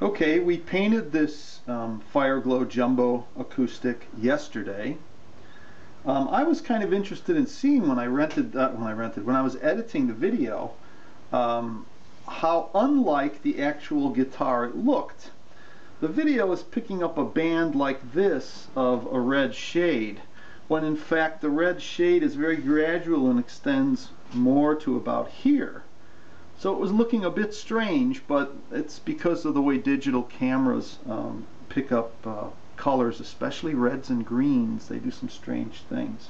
Okay, we painted this Fireglow Jumbo acoustic yesterday. I was kind of interested in seeing when I was editing the video, how unlike the actual guitar it looked. The video is picking up a band like this of a red shade, when in fact the red shade is very gradual and extends more to about here. So it was looking a bit strange, but it's because of the way digital cameras pick up colors, especially reds and greens. They do some strange things.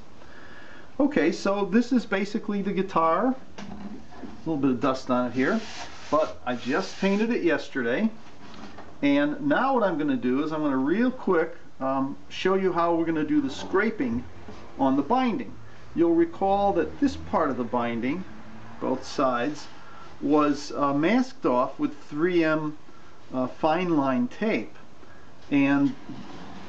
Okay, so this is basically the guitar. A little bit of dust on it here, but I just painted it yesterday. And now what I'm going to do is I'm going to real quick show you how we're going to do the scraping on the binding. You'll recall that this part of the binding, both sides, was masked off with 3M fine line tape, and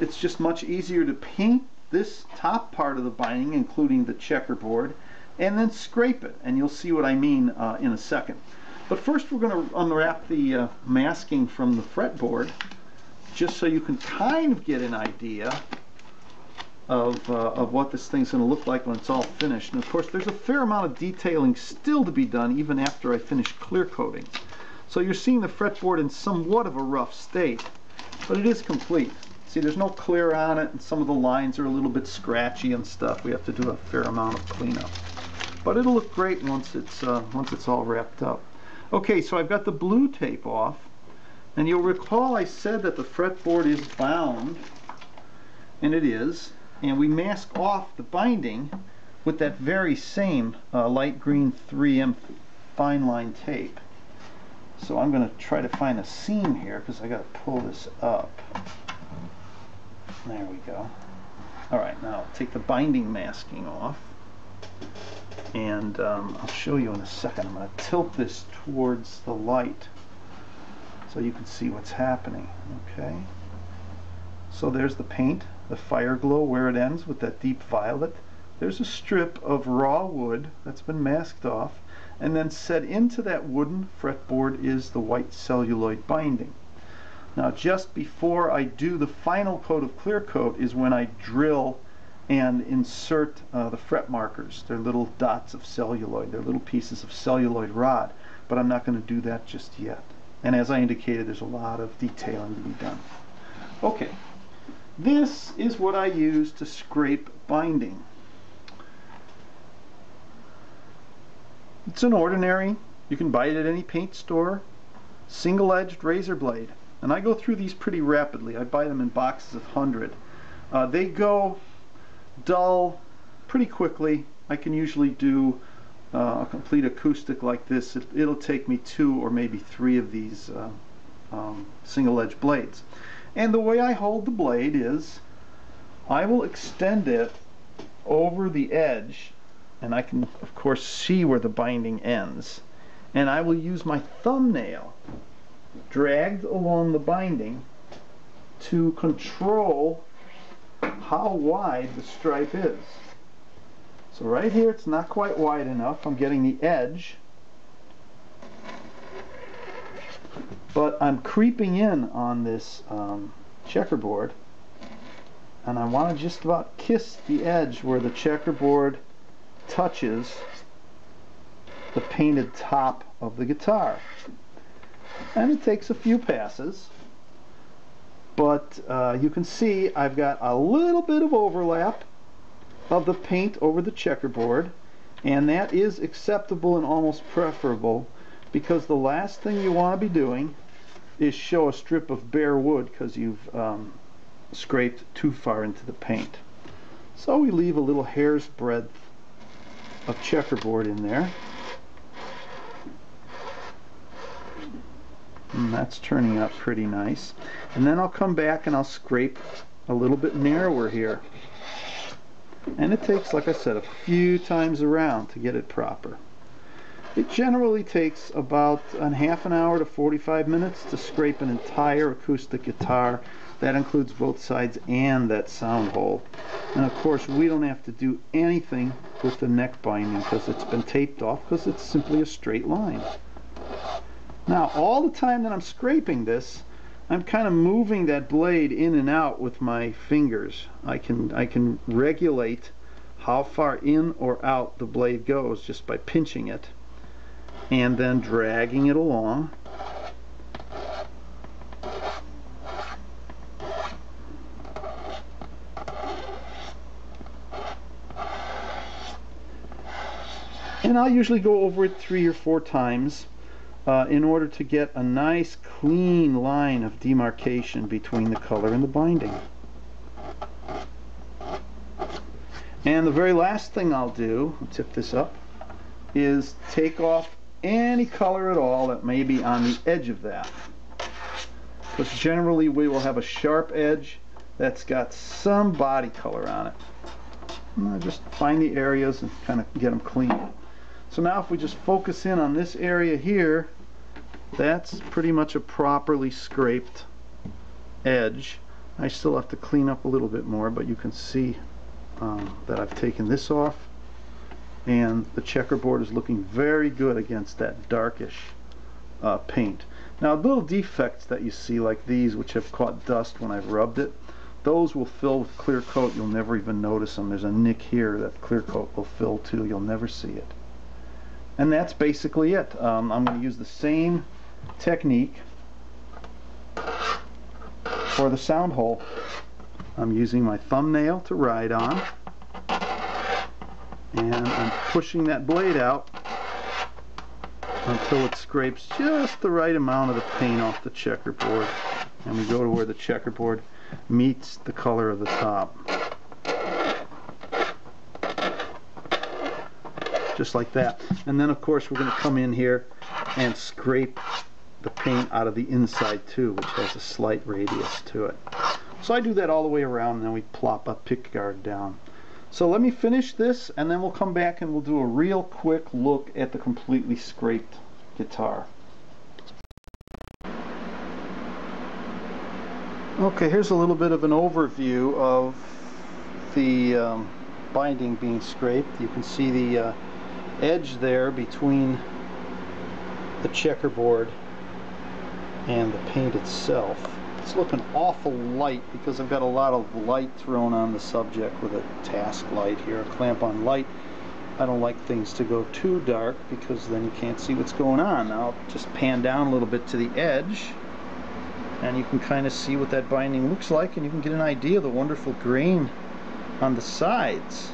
it's just much easier to paint this top part of the binding, including the checkerboard, and then scrape it, and you'll see what I mean in a second. But first we're going to unwrap the masking from the fretboard, just so you can kind of get an idea of what this thing's going to look like when it's all finished. And of course there's a fair amount of detailing still to be done even after I finish clear coating. So you're seeing the fretboard in somewhat of a rough state, but it is complete. See, there's no clear on it, and some of the lines are a little bit scratchy and stuff. We have to do a fair amount of cleanup. But it'll look great once it's all wrapped up. Okay, so I've got the blue tape off, and you'll recall I said that the fretboard is bound, and it is. And we mask off the binding with that very same light green 3M fine line tape. So I'm going to try to find a seam here because I got to pull this up. There we go. Alright, now I'll take the binding masking off, and I'll show you in a second. I'm going to tilt this towards the light so you can see what's happening. Okay. So there's the paint, the Fireglow, where it ends with that deep violet. There's a strip of raw wood that's been masked off, and then set into that wooden fretboard is the white celluloid binding. Now just before I do the final coat of clear coat is when I drill and insert the fret markers. They're little dots of celluloid. They're little pieces of celluloid rod, but I'm not going to do that just yet. And as I indicated, there's a lot of detailing to be done. Okay. This is what I use to scrape binding. It's an ordinary, you can buy it at any paint store, single-edged razor blade. And I go through these pretty rapidly. I buy them in boxes of 100. They go dull pretty quickly. I can usually do a complete acoustic like this. It'll take me 2 or maybe 3 of these single-edged blades. And the way I hold the blade is I will extend it over the edge, and I can of course see where the binding ends, and I will use my thumbnail dragged along the binding to control how wide the stripe is. So right here it's not quite wide enough. I'm getting the edge, but I'm creeping in on this checkerboard, and I want to just about kiss the edge where the checkerboard touches the painted top of the guitar. And it takes a few passes, but you can see I've got a little bit of overlap of the paint over the checkerboard, and that is acceptable and almost preferable, because the last thing you want to be doing is show a strip of bare wood because you've scraped too far into the paint. So we leave a little hair's breadth of checkerboard in there. And that's turning out pretty nice. And then I'll come back and I'll scrape a little bit narrower here. And it takes, like I said, a few times around to get it proper. It generally takes about half an hour to 45 minutes to scrape an entire acoustic guitar. That includes both sides and that sound hole. And of course we don't have to do anything with the neck binding because it's been taped off, because it's simply a straight line. Now all the time that I'm scraping this, I'm kind of moving that blade in and out with my fingers. I can regulate how far in or out the blade goes just by pinching it and then dragging it along. And I'll usually go over it 3 or 4 times in order to get a nice clean line of demarcation between the color and the binding. And the very last thing I'll do, I'll tip this up, is take off any color at all that may be on the edge of that. Because generally we will have a sharp edge that's got some body color on it. And I just find the areas and kind of get them clean. So now if we just focus in on this area here, that's pretty much a properly scraped edge. I still have to clean up a little bit more, but you can see that I've taken this off, and the checkerboard is looking very good against that darkish paint. Now little defects that you see like these, which have caught dust when I've rubbed it, those will fill with clear coat. You'll never even notice them. There's a nick here that clear coat will fill too. You'll never see it. And that's basically it. I'm going to use the same technique for the sound hole. I'm using my thumbnail to ride on, and I'm pushing that blade out until it scrapes just the right amount of the paint off the checkerboard, and we go to where the checkerboard meets the color of the top. Just like that. And then of course we're going to come in here and scrape the paint out of the inside too, which has a slight radius to it. So I do that all the way around, and then we plop a pick guard down. So let me finish this, and then we'll come back and we'll do a real quick look at the completely scraped guitar. Okay, here's a little bit of an overview of the binding being scraped. You can see the edge there between the checkerboard and the paint itself. It's looking awful light because I've got a lot of light thrown on the subject with a task light here, a clamp on light. I don't like things to go too dark because then you can't see what's going on. Now I'll just pan down a little bit to the edge, and you can kind of see what that binding looks like, and you can get an idea of the wonderful grain on the sides.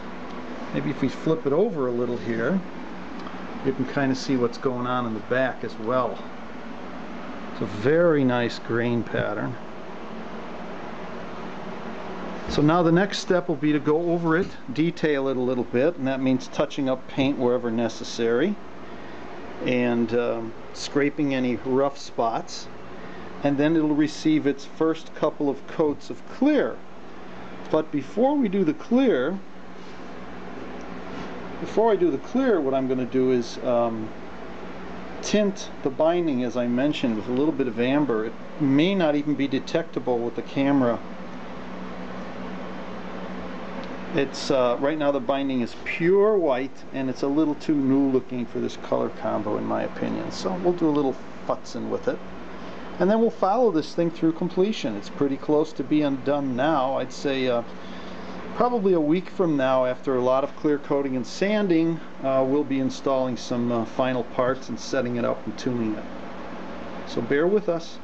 Maybe if we flip it over a little here, you can kind of see what's going on in the back as well. It's a very nice grain pattern. So now the next step will be to go over it, detail it a little bit, and that means touching up paint wherever necessary and scraping any rough spots, and then it'll receive its first couple of coats of clear. But before I do the clear, what I'm going to do is tint the binding, as I mentioned, with a little bit of amber. It may not even be detectable with the camera. It's right now the binding is pure white, and it's a little too new looking for this color combo in my opinion. So we'll do a little futzing with it, and then we'll follow this thing through completion. It's pretty close to being done now. I'd say probably a week from now, after a lot of clear coating and sanding, we'll be installing some final parts and setting it up and tuning it. So bear with us.